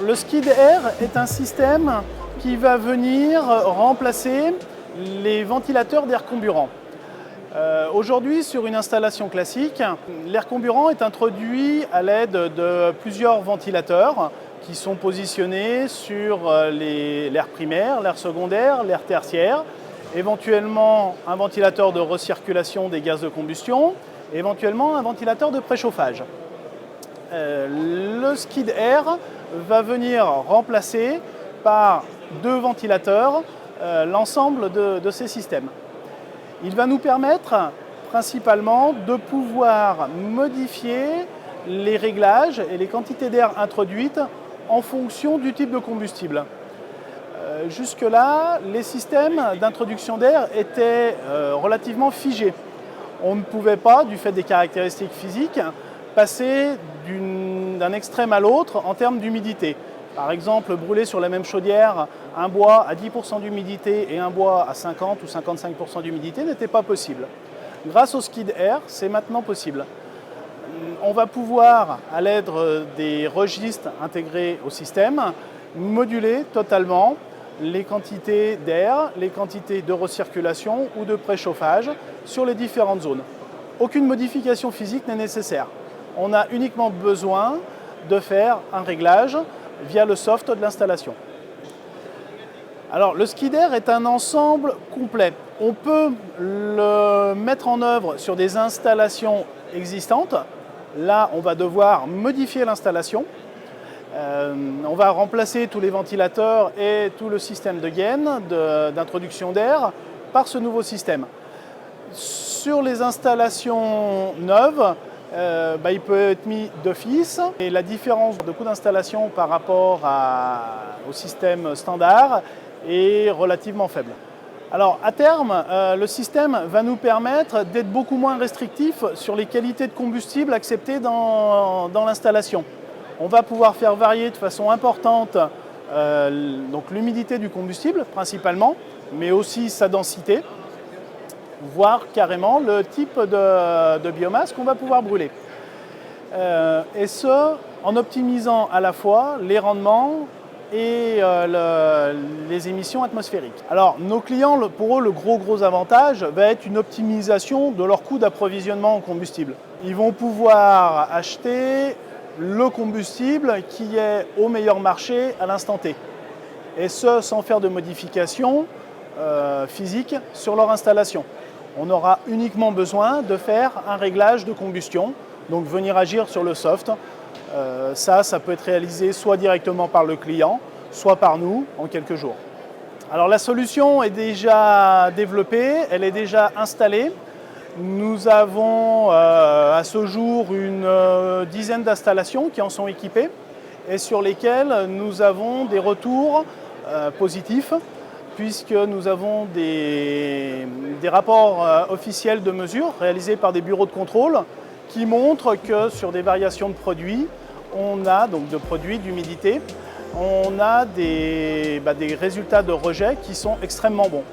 le skid air est un système qui va venir remplacer les ventilateurs d'air comburant. Aujourd'hui, sur une installation classique, l'air comburant est introduit à l'aide de plusieurs ventilateurs qui sont positionnés sur l'air primaire, l'air secondaire, l'air tertiaire, éventuellement un ventilateur de recirculation des gaz de combustion, éventuellement un ventilateur de préchauffage. Le skid air va venir remplacer par deux ventilateurs l'ensemble de ces systèmes. Il va nous permettre principalement de pouvoir modifier les réglages et les quantités d'air introduites en fonction du type de combustible. Jusque-là, les systèmes d'introduction d'air étaient relativement figés. On ne pouvait pas, du fait des caractéristiques physiques, passer d'un extrême à l'autre en termes d'humidité. Par exemple, brûler sur la même chaudière un bois à 10% d'humidité et un bois à 50 ou 55% d'humidité n'était pas possible. Grâce au skid air, c'est maintenant possible. On va pouvoir, à l'aide des registres intégrés au système, moduler totalement les quantités d'air, les quantités de recirculation ou de préchauffage sur les différentes zones. Aucune modification physique n'est nécessaire. On a uniquement besoin de faire un réglage via le soft de l'installation. Alors, le skid air est un ensemble complet. On peut le mettre en œuvre sur des installations existantes. Là, on va devoir modifier l'installation. On va remplacer tous les ventilateurs et tout le système de gaine d'introduction d'air par ce nouveau système. Sur les installations neuves, il peut être mis d'office et la différence de coût d'installation par rapport au système standard est relativement faible. Alors à terme, le système va nous permettre d'être beaucoup moins restrictif sur les qualités de combustible acceptées dans l'installation. On va pouvoir faire varier de façon importante donc l'humidité du combustible principalement, mais aussi sa densité, voire carrément le type de biomasse qu'on va pouvoir brûler. Et ce, en optimisant à la fois les rendements et les émissions atmosphériques. Alors, nos clients, pour eux, le gros avantage va être une optimisation de leur coût d'approvisionnement en combustible. Ils vont pouvoir acheter le combustible qui est au meilleur marché à l'instant T. Et ce, sans faire de modifications physiques sur leur installation. On aura uniquement besoin de faire un réglage de combustion, donc venir agir sur le soft. Ça peut être réalisé soit directement par le client, soit par nous en quelques jours. Alors la solution est déjà développée, elle est déjà installée. Nous avons à ce jour une dizaine d'installations qui en sont équipées et sur lesquelles nous avons des retours positifs, puisque nous avons des rapports officiels de mesure réalisés par des bureaux de contrôle qui montrent que sur des variations de produits, donc de produits, d'humidité, on a des résultats de rejet qui sont extrêmement bons.